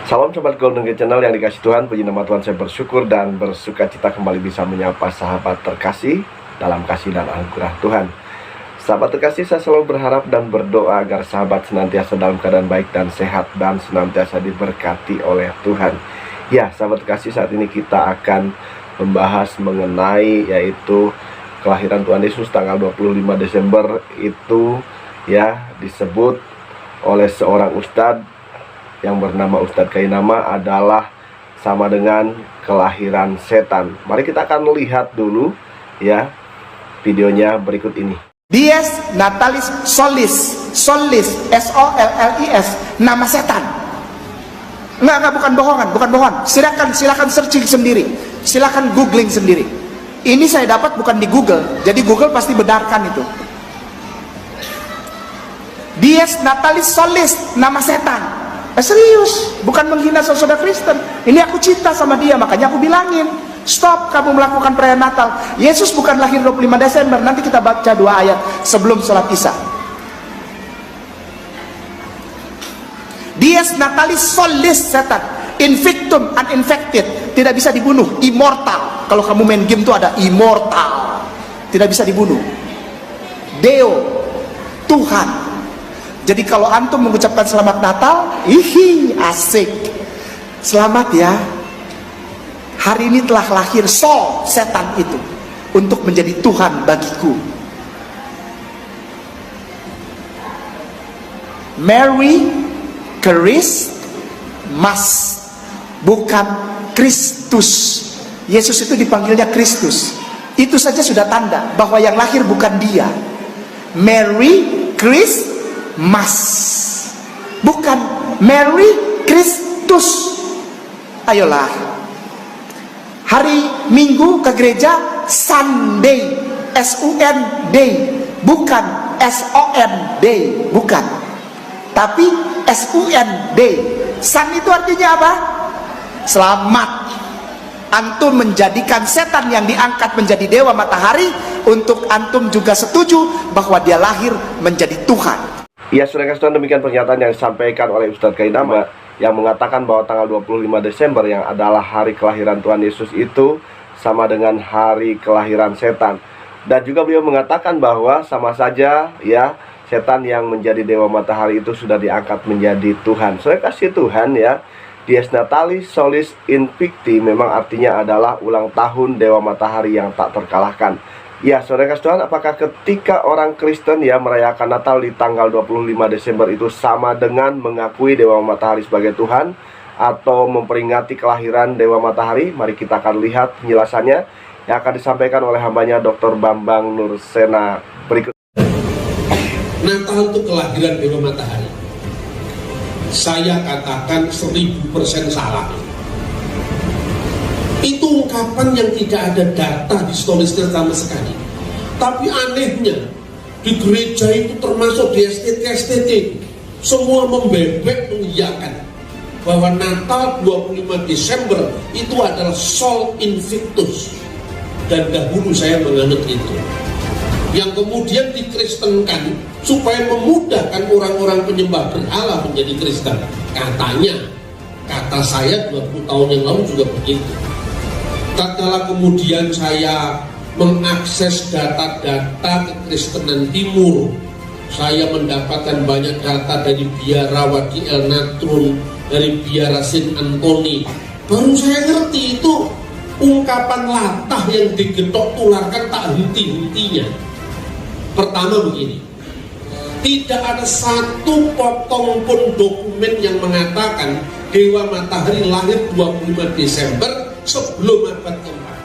Salam Sobat Golden Gate Channel yang dikasih Tuhan. Puji nama Tuhan, saya bersyukur dan bersuka cita kembali bisa menyapa sahabat terkasih dalam kasih dan anugerah Tuhan. Sahabat terkasih, saya selalu berharap dan berdoa agar sahabat senantiasa dalam keadaan baik dan sehat dan senantiasa diberkati oleh Tuhan. Ya, sahabat terkasih, saat ini kita akan membahas mengenai yaitu kelahiran Tuhan Yesus tanggal 25 Desember itu ya disebut oleh seorang ustadz yang bernama Ustadz Kainama adalah sama dengan kelahiran setan. Mari kita akan lihat dulu ya videonya berikut ini. Dies Natalis Solis, Solis, S-O-L-L-I-S, nama setan. Enggak, bukan bohongan. Silakan searching sendiri, silakan googling sendiri. Ini saya dapat bukan di Google, jadi Google pasti benarkan itu. Dies Natalis Solis, nama setan. Serius, bukan menghina saudara Kristen. Ini aku cinta sama dia, makanya aku bilangin, stop kamu melakukan perayaan Natal. Yesus bukan lahir 25 Desember. Nanti kita baca 2 ayat sebelum sholat Isya. Dies Natalis Solis, setan. Invictum, uninfected, tidak bisa dibunuh, immortal. Kalau kamu main game itu ada immortal, tidak bisa dibunuh. Deo, Tuhan. Jadi kalau antum mengucapkan selamat Natal, asik. Selamat ya. Hari ini telah lahir Sol, setan itu, untuk menjadi Tuhan bagiku. Mary Christmas, bukan Kristus. Yesus itu dipanggilnya Kristus. Itu saja sudah tanda bahwa yang lahir bukan dia. Mary Christmas, bukan Mary Kristus. Ayolah, hari Minggu ke gereja Sunday, S-U-N day, bukan S-O-N day, bukan, tapi S-U-N day. Sun itu artinya apa? Selamat. Antum menjadikan setan yang diangkat menjadi dewa matahari untuk antum juga setuju bahwa dia lahir menjadi Tuhan. Ya, saudara Tuhan, demikian pernyataan yang disampaikan oleh Ustadz Kainama yang mengatakan bahwa tanggal 25 Desember yang adalah hari kelahiran Tuhan Yesus itu sama dengan hari kelahiran setan. Dan juga beliau mengatakan bahwa sama saja ya, setan yang menjadi dewa matahari itu sudah diangkat menjadi Tuhan. Saudara kasih Tuhan ya, Dies Natalis Solis Invicti memang artinya adalah ulang tahun dewa matahari yang tak terkalahkan. Ya, saudara kasih Tuhan, apakah ketika orang Kristen ya merayakan Natal di tanggal 25 Desember itu sama dengan mengakui dewa matahari sebagai Tuhan atau memperingati kelahiran dewa matahari? Mari kita akan lihat penjelasannya yang akan disampaikan oleh hambanya Dr. Bambang Nursena berikut. Natal itu kelahiran dewa matahari. Saya katakan 1000% salah. Itu ungkapan yang tidak ada data distoliskan sama sekali. Tapi anehnya di gereja itu termasuk di STT semua membebek mengiyakan bahwa Natal 25 Desember itu adalah Sol Invictus. Dan dahulu saya menganut itu, yang kemudian dikristenkan supaya memudahkan orang-orang penyembah berhala menjadi Kristen. Katanya, kata saya 20 tahun yang lalu juga begitu. Tatkala kemudian saya mengakses data-data kekristenan timur, saya mendapatkan banyak data dari biara Wadi El Natrun, dari biara Saint Anthony. Baru saya ngerti itu ungkapan latah yang digetok tularkan tak henti-hentinya. Pertama begini, tidak ada satu potong pun dokumen yang mengatakan dewa matahari lahir 25 Desember sebelum abad keempat.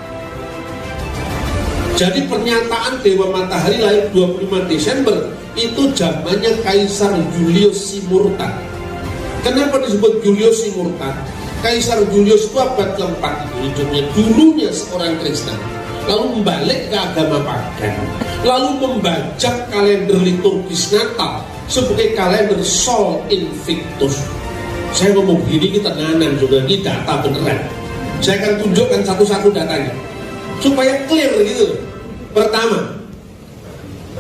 Jadi pernyataan dewa matahari lahir 25 Desember itu zamannya Kaisar Julius Simurtan. Kenapa disebut Julius Simurtan? Kaisar Julius itu abad keempat itu hidupnya, dulunya seorang Kristen, lalu membalik ke agama pagan, lalu membajak kalender liturgis Natal sebagai kalender Sol Invictus. Saya ngomong gini kita nanan juga, ini data beneran. Saya akan tunjukkan satu-satu datanya supaya clear gitu. Pertama,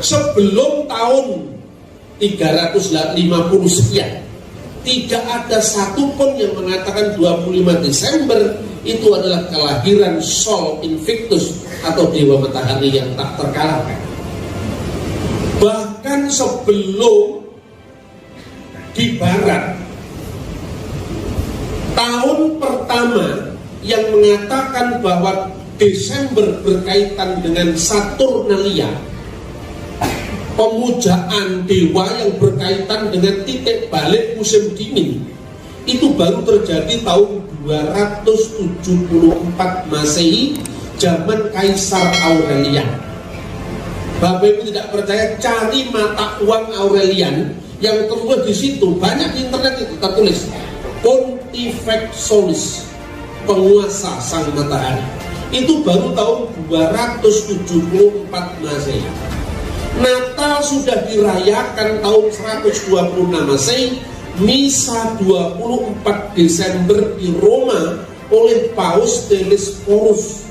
sebelum tahun 350 sekian tidak ada satupun yang mengatakan 25 Desember itu adalah kelahiran Sol Invictus atau Dewa Matahari yang tak terkalahkan. Bahkan sebelum di Barat, tahun pertama yang mengatakan bahwa Desember berkaitan dengan Saturnalia, pemujaan dewa yang berkaitan dengan titik balik musim dingin, itu baru terjadi tahun 274 Masehi, zaman Kaisar Aurelian. Bapak Ibu tidak percaya, cari mata uang Aurelian yang tertulis di situ, banyak di internet itu tertulis Pontifex Solis, penguasa sang matahari. Itu baru tahun 274 Masehi. Natal sudah dirayakan tahun 126 Masehi, Misa 24 Desember di Roma oleh Paus Telesphorus.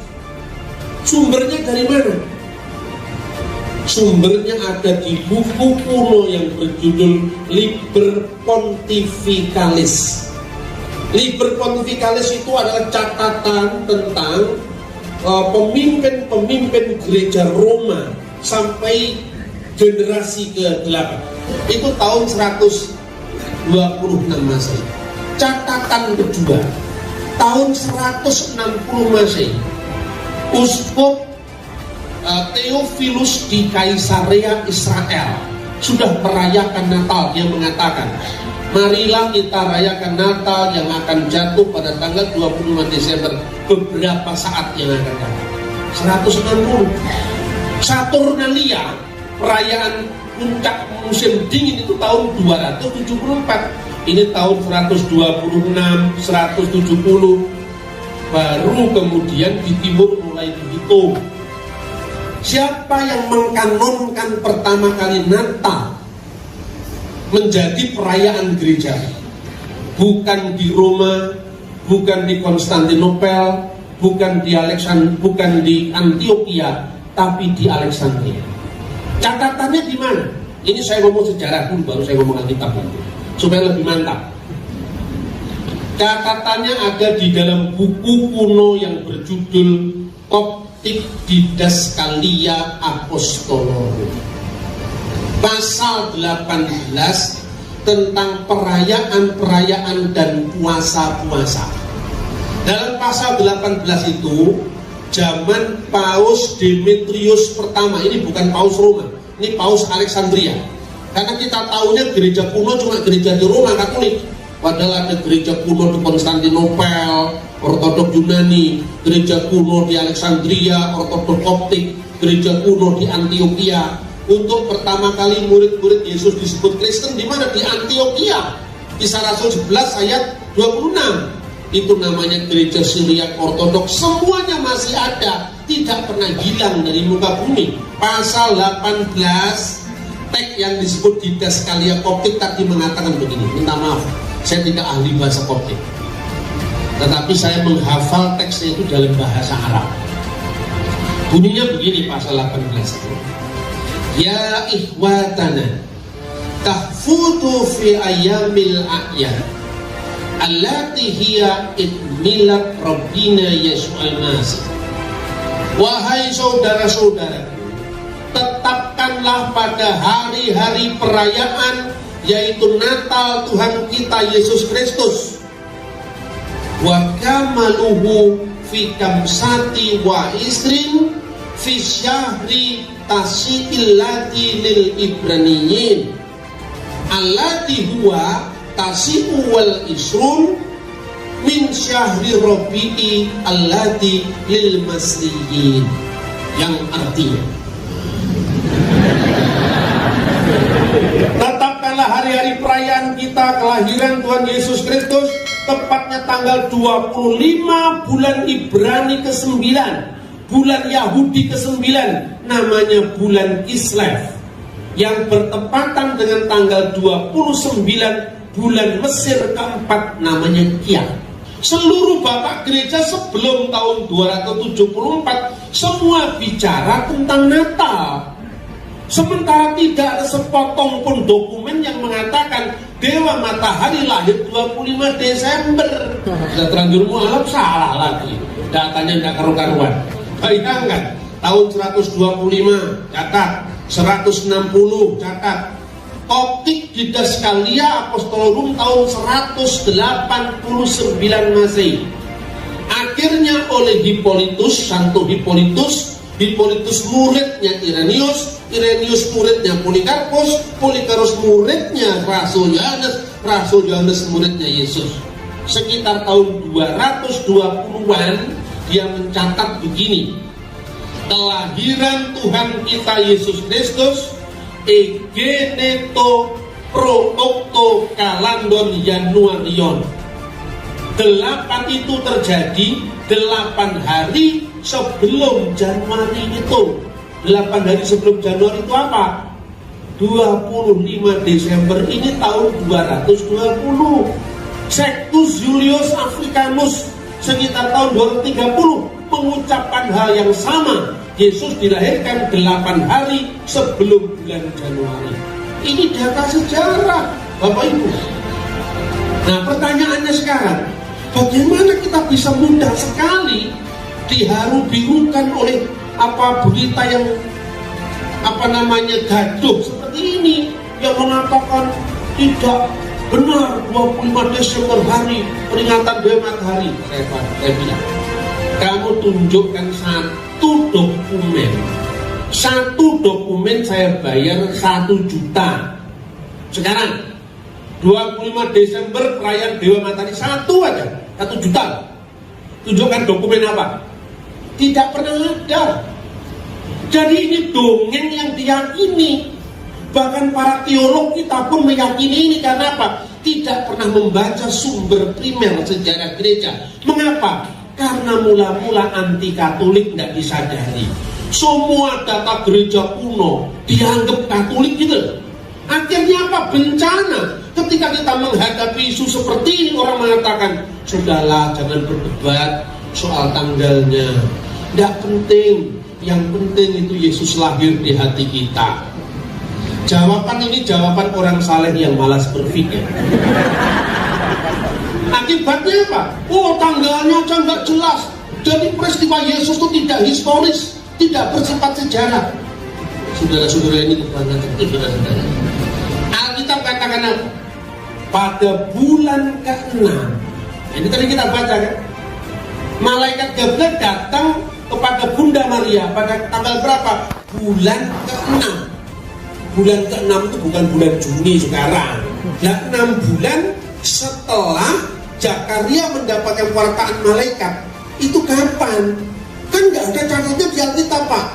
Sumbernya dari mana? Sumbernya ada di buku kuno yang berjudul Liber Pontificalis. Liber Pontificalis itu adalah catatan tentang pemimpin-pemimpin gereja Roma sampai generasi ke-8. Itu tahun 126 Masehi. Catatan kedua, tahun 160 Masehi, Uskup Theophilus di Kaisarea Israel sudah merayakan Natal. Dia mengatakan, marilah kita rayakan Natal yang akan jatuh pada tanggal 25 Desember, beberapa saat yang akan datang. 160. Saturnalia, perayaan puncak musim dingin, itu tahun 274. Ini tahun 126, 170. Baru kemudian di timur mulai dihitung. Siapa yang mengkanonkan pertama kali Natal menjadi perayaan gereja? Bukan di Roma, bukan di Konstantinopel, bukan di Antioquia, tapi di Alexandria. Catatannya di mana? Ini saya ngomong sejarah dulu, baru saya ngomong Alkitab dulu, supaya lebih mantap. Catatannya ada di dalam buku kuno yang berjudul Coptic Didascalia Apostolorum, pasal 18 tentang perayaan-perayaan dan puasa-puasa. Dalam pasal 18 itu, zaman Paus Demetrius pertama, ini bukan Paus Roma, ini Paus Alexandria. Karena kita tahunya gereja kuno cuma gereja di Roma Katolik, padahal ada gereja kuno di Konstantinopel, Ortodok Yunani, gereja kuno di Alexandria, Ortodok Koptik, gereja kuno di Antioquia. Untuk pertama kali murid-murid Yesus disebut Kristen di mana? Di Antioquia. Kisah Rasul 11 ayat 26. Itu namanya gereja Syriak Ortodoks. Semuanya masih ada, tidak pernah hilang dari muka bumi. Pasal 18 teks yang disebut Didascalia Koptik tadi mengatakan begini. Minta maaf, saya tidak ahli bahasa Koptik, tetapi saya menghafal teksnya itu dalam bahasa Arab. Bunyinya begini pasal 18 itu. Ya ikhwatana tahfutu fi ayyamil a'yad allati hiya idmilat Rabbina Yesu'al Masih. Wahai saudara-saudara, tetapkanlah pada hari-hari perayaan, yaitu Natal Tuhan kita Yesus Kristus. Wa kamaluhu fi kamsati wa isrin fi syahri tasi'illati lil ibraniyin allati huwa tasi'u wal isrun min syahri rabi'i allati lil masriyin, yang artinya tetapkanlah hari-hari perayaan kita kelahiran Tuhan Yesus Kristus, tepatnya tanggal 25 bulan Ibrani ke-9, bulan Yahudi ke-9, namanya bulan Kislev, yang bertepatan dengan tanggal 29 bulan Mesir ke-4, namanya Kian. Seluruh bapak gereja sebelum tahun 274 semua bicara tentang Natal. Sementara tidak ada sepotong pun dokumen yang mengatakan Dewa Matahari lahir 25 Desember. Sudah terlanjur mualaf, salah lagi. Datanya tidak karu-karuan. Bayangkan, tahun 125 catat, 160 catat. Optik Didaskalia Apostolorum tahun 189 Masehi. Akhirnya oleh Hippolytus, Santo Hippolytus muridnya Irenaeus, Irenaeus muridnya Polikarpus, Polikarpus muridnya Rasul Yohanes muridnya Yesus. Sekitar tahun 220-an dia mencatat begini: kelahiran Tuhan kita Yesus Kristus egeneto pro octo kalandon Januarion. 8 itu terjadi 8 hari sebelum Januari itu. 8 hari sebelum Januari itu apa? 25 Desember ini tahun 220. Sextus Julius Africanus sekitar tahun 230 mengucapkan hal yang sama. Yesus dilahirkan 8 hari sebelum bulan Januari. Ini data sejarah, Bapak Ibu. Nah, pertanyaannya sekarang, bagaimana kita bisa mudah sekali diharu-birukan oleh berita yang gaduh seperti ini, yang mengatakan tidak benar 25 Desember hari peringatan Dewa Matahari. Saya bilang, kamu tunjukkan satu dokumen saya bayar 1 juta. Sekarang 25 Desember perayaan Dewa Matahari, 1 aja 1 juta. Tunjukkan dokumen apa? Tidak pernah ada. Jadi ini dongeng yang diyakini. Bahkan para teolog kita pun meyakini ini. Karena apa? Tidak pernah membaca sumber primer sejarah gereja. Mengapa? Karena mula-mula anti Katolik tidak disadari. Semua data gereja kuno dianggap Katolik gitu. Akhirnya apa? Bencana. Ketika kita menghadapi isu seperti ini, orang mengatakan, sudahlah, jangan berdebat soal tanggalnya. Tidak penting. Yang penting itu Yesus lahir di hati kita. Jawaban ini jawaban orang saleh yang malas berpikir. Akibatnya apa? Oh, tanggalnya aja nggak jelas. Jadi peristiwa Yesus itu tidak historis, tidak bersifat sejarah. Saudara-saudara ini kebanyakan saudara-saudara. Alkitab katakan apa? Pada bulan ke-6. Ini tadi kita baca kan? Malaikat Gabriel datang kepada Bunda Maria pada tanggal berapa? Bulan ke-6. Bulan ke-6 itu bukan bulan Juni sekarang. Nah, 6 bulan setelah Zakaria mendapatkan wartaan malaikat. Itu kapan? Kan nggak ada catatnya di Alkitab, Pak.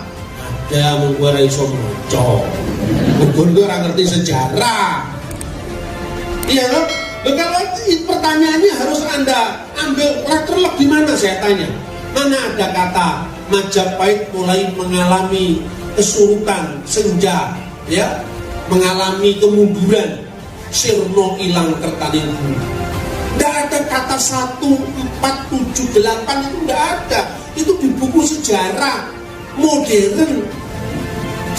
Ada, menggunakan iso moco. Menggunakan orang ngerti sejarah. Iya loh. Kalau pertanyaannya harus Anda ambil terlek di mana, saya tanya. Mana ada kata Majapahit mulai mengalami kesurutan, senja, ya, mengalami kemunduran, sirno ilang kertaning bumi. Tidak ada kata 1478 itu tidak ada. Itu di buku sejarah modern.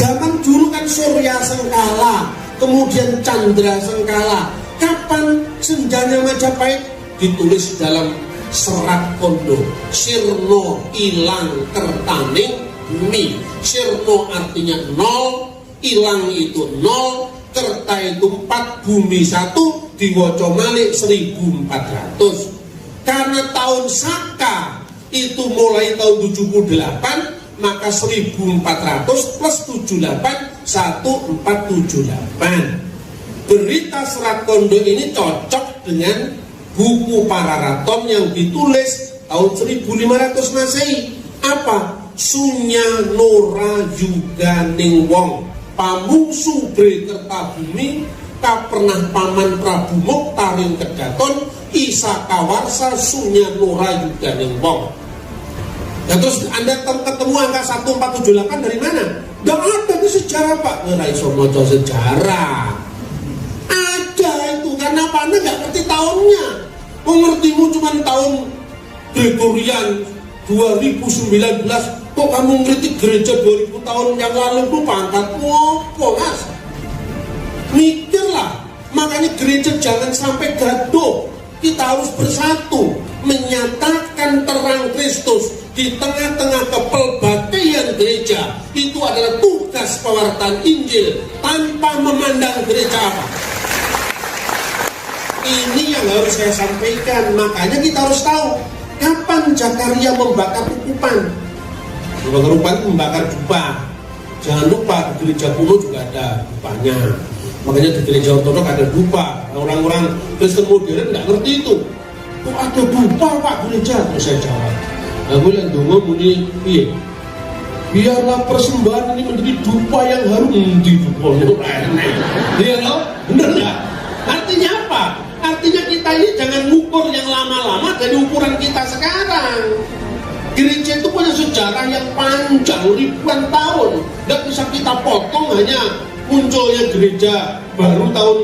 Zaman dulu kan Surya Sengkala, kemudian Chandra Sengkala. Kapan senjanya Majapahit? Ditulis dalam serat kondo. Sirno ilang kertaning bumi. Sirno artinya 0, ilang itu 0, kerta itu 4, bumi 1, diwaca malih 1400. Karena tahun Saka itu mulai tahun 78, maka 1400 plus 78 1478. Berita serat kondo ini cocok dengan buku Pararaton yang ditulis tahun 1500 Masehi. Apa? Sunya Nora Yuganing Wong Pamungsu Bre Kertabumi Kapernah Paman Prabu Muktaring Kedaton Isa Kawarsa Sunya Nora Yuganing Wong. Nah, terus Anda ketemu angka 1478 dari mana? Nggak ada di sejarah, Pak. Nggak iso maca sejarah. Ada itu, karena apa? Anda nggak ngerti tahunnya. Mengertimu cuma tahun Gregorian 2019 Kok kamu ngeritik gereja 2000 tahun yang lalu itu pangkatmu apa, Mas? Mikirlah. Makanya gereja jangan sampai gaduh. Kita harus bersatu, menyatakan terang Kristus di tengah-tengah kepelbagaian gereja. Itu adalah tugas pewartaan Injil tanpa memandang gereja apa. Ini yang harus saya sampaikan. Makanya kita harus tahu kapan Zakaria membakar ukupan. Membakar ukupan itu membakar dupa. Jangan lupa di gereja kuno juga ada dupanya. Makanya di gereja ortodok ada dupa. Orang-orang Kristen modern nggak ngerti itu. Kok ada dupa Pak gereja? Terus saya jawab. Aku yang dongo muni iya. Biarlah persembahan ini menjadi dupa yang harum di dupa. Iya loh, bener nggak? Artinya apa? Artinya kita ini jangan ngukur yang lama-lama dari ukuran kita sekarang. Gereja itu punya sejarah yang panjang, ribuan tahun. Nggak bisa kita potong hanya munculnya gereja baru tahun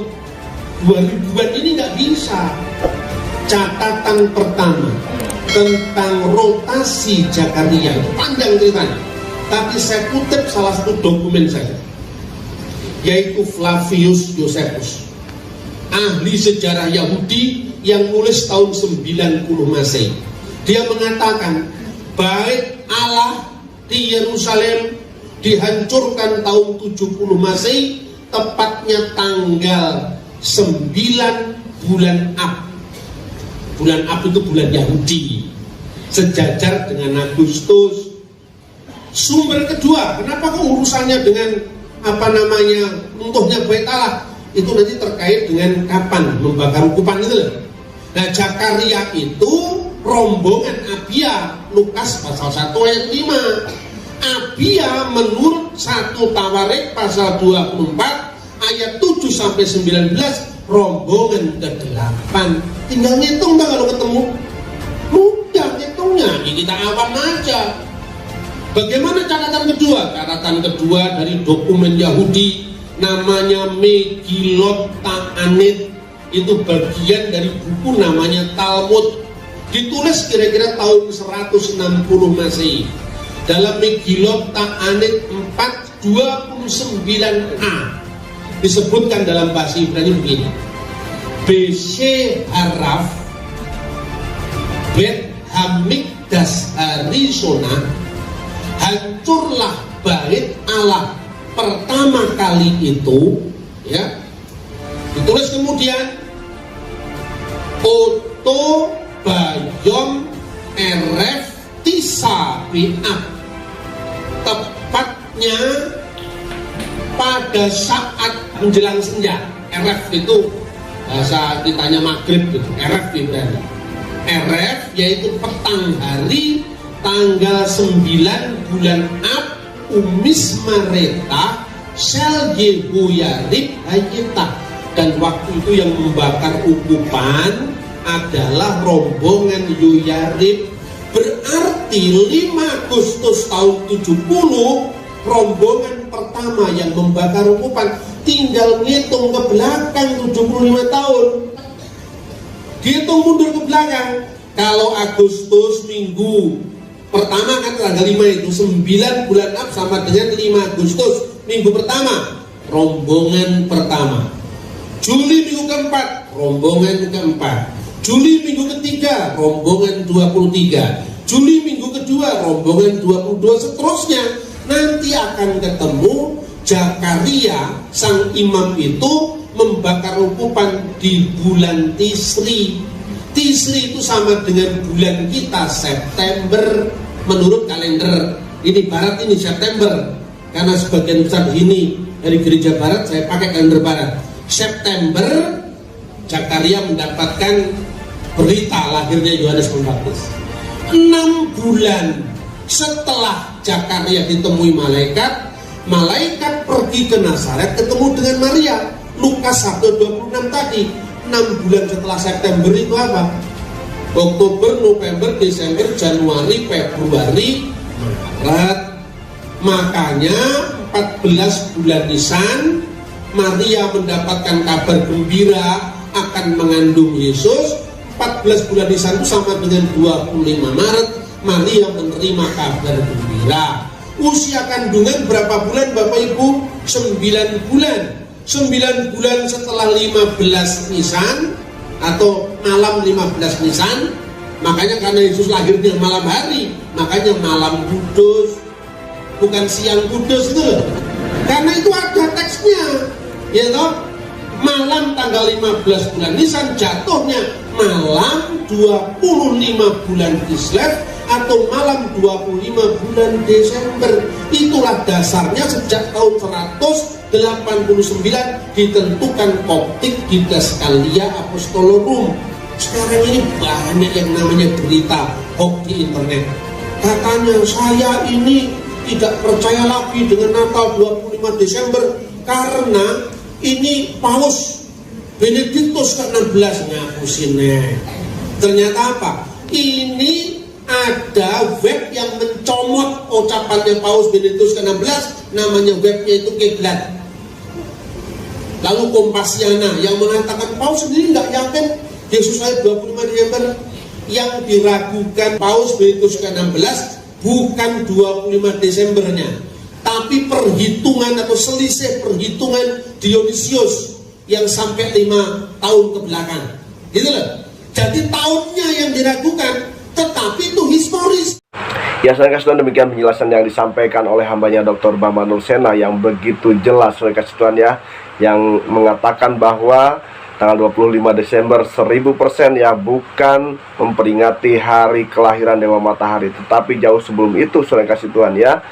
2000-an ini, nggak bisa. Catatan pertama tentang rotasi Zakaria itu panjang ceritanya. Tapi saya kutip salah satu dokumen saja, yaitu Flavius Josephus, ahli sejarah Yahudi yang nulis tahun 90 Masehi. Dia mengatakan bait Allah di Yerusalem dihancurkan tahun 70 Masehi, tepatnya tanggal 9 bulan Ab. Bulan Ab itu bulan Yahudi, sejajar dengan Agustus. Sumber kedua, kenapa kok urusannya dengan runtuhnya bait Allah? Itu nanti terkait dengan kapan membakar ukupan itu loh. Nah, Zakaria itu rombongan Abia, Lukas pasal 1 ayat 5. Abia menurut 1 Tawarik pasal 24 ayat 7 sampai 19, rombongan ke-8. Tinggal ngitung dah kalau ketemu. Mudah ngitungnya, ini kita awam aja. Bagaimana catatan kedua? Catatan kedua dari dokumen Yahudi namanya Megillot Ta'anit. Itu bagian dari buku namanya Talmud. Ditulis kira-kira tahun 160 Masehi. Dalam Megillot Ta'anit 4:29a disebutkan dalam bahasa Ibrani begini. Beshe Haraf Bet Hamikdas Harisona, hancurlah bait Allah pertama kali itu, ya. Ditulis kemudian Oto Bayom Eref Tisa Bi'ab, tepatnya pada saat menjelang senja. Eref itu bahasa kitanya maghrib gitu. Eref Ibrani. Eref yaitu petang hari tanggal 9 bulan Ab, Umis Mareta Sel Yehoyarib Hayita. Dan waktu itu yang membakar ukupan adalah rombongan Yoyarib. Berarti 5 Agustus tahun 70 rombongan pertama yang membakar ukupan. Tinggal ngitung ke belakang 75 tahun. Dihitung mundur ke belakang. Kalau Agustus minggu pertama kan tanggal 5 itu 9 bulan Ab sama dengan 5 Agustus minggu pertama, rombongan pertama. Juli minggu keempat, rombongan keempat. Juli minggu ketiga, rombongan 23. Juli minggu kedua, rombongan 22, seterusnya. Nanti akan ketemu Zakaria, sang imam itu membakar ukupan di bulan Tisri. Tisri itu sama dengan bulan kita, September menurut kalender. Ini barat, ini September. Karena sebagian besar ini dari gereja barat, saya pakai kalender barat. September, Zakaria mendapatkan berita lahirnya Yohanes Pembaptis. 6 bulan setelah Zakaria ditemui malaikat, malaikat pergi ke Nazaret ketemu dengan Maria. Lukas 1:26 tadi. 6 bulan setelah September itu apa? Oktober, November, Desember, Januari, Februari, Maret. Makanya 14 bulan Nisan Maria mendapatkan kabar gembira akan mengandung Yesus. 14 bulan Nisan itu sama dengan 25 Maret Maria menerima kabar gembira. gembira. Usia kandungan berapa bulan Bapak Ibu? 9 bulan. 9 bulan setelah 15 Nisan atau malam 15 Nisan. Makanya karena Yesus lahirnya malam hari, makanya malam kudus, bukan siang kudus itu loh. Karena itu ada teksnya, ya toh. Malam tanggal 15 bulan Nisan jatuhnya malam 25 bulan Kislev atau malam 25 bulan Desember. Itulah dasarnya sejak tahun 189 ditentukan Koptik di Daskalia Apostolorum. Sekarang ini banyak yang namanya berita hoax di internet. Katanya saya ini tidak percaya lagi dengan Natal 25 Desember karena ini Paus Benediktus ke-16 ngapusin. Ternyata apa? Ini ada web yang mencomot ucapannya Paus Benediktus ke-16, namanya webnya itu Kiblat. Lalu Kompasiana yang mengatakan Paus sendiri nggak yakin Yesus lahir 25 Desember. Yang diragukan Paus Benediktus ke-16 bukan 25 Desembernya, tapi perhitungan atau selisih perhitungan Dionysius yang sampai 5 tahun ke belakang. Gitu loh. Jadi tahunnya yang diragukan, tetapi itu historis. Ya, saya kasih Tuhan, demikian penjelasan yang disampaikan oleh hambanya Dr. Bambang Nursena yang begitu jelas, saya kasih Tuhan ya, yang mengatakan bahwa tanggal 25 Desember 1000% ya bukan memperingati hari kelahiran Dewa Matahari, tetapi jauh sebelum itu, saya kasih Tuhan ya,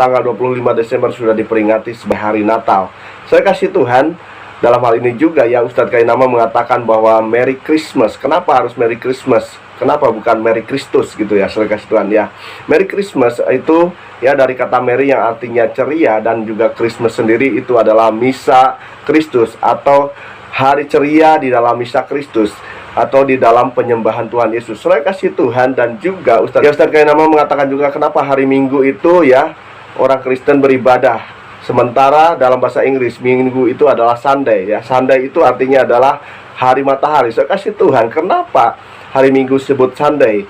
tanggal 25 Desember sudah diperingati sebagai hari Natal. Saya kasih Tuhan, dalam hal ini juga ya Ustadz Kainama mengatakan bahwa Merry Christmas. Kenapa harus Merry Christmas? Kenapa bukan Merry Christus gitu ya, saya kasih Tuhan ya. Merry Christmas itu ya dari kata Merry yang artinya ceria, dan juga Christmas sendiri itu adalah Misa Kristus atau hari ceria di dalam Misa Kristus atau di dalam penyembahan Tuhan Yesus. Saya kasih Tuhan, dan juga Ustadz Kainama mengatakan juga kenapa hari Minggu itu ya orang Kristen beribadah. Sementara dalam bahasa Inggris Minggu itu adalah Sunday ya. Sunday itu artinya adalah hari matahari. Saya kasih Tuhan, kenapa hari Minggu disebut Sunday?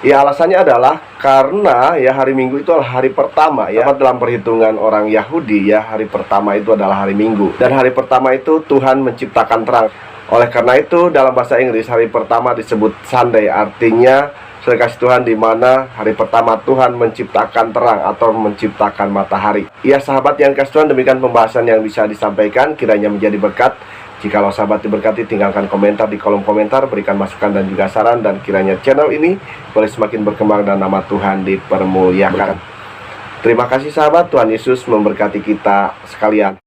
Ya alasannya adalah karena ya hari Minggu itu adalah hari pertama ya. Dalam perhitungan orang Yahudi ya, hari pertama itu adalah hari Minggu. Dan hari pertama itu Tuhan menciptakan terang. Oleh karena itu dalam bahasa Inggris hari pertama disebut Sunday, artinya saya kasih Tuhan di mana hari pertama Tuhan menciptakan terang atau menciptakan matahari. Ya sahabat yang kasih Tuhan, demikian pembahasan yang bisa disampaikan, kiranya menjadi berkat. Jikalau sahabat diberkati, tinggalkan komentar di kolom komentar, berikan masukan dan juga saran, dan kiranya channel ini boleh semakin berkembang dan nama Tuhan dipermuliakan. Terima kasih sahabat, Tuhan Yesus memberkati kita sekalian.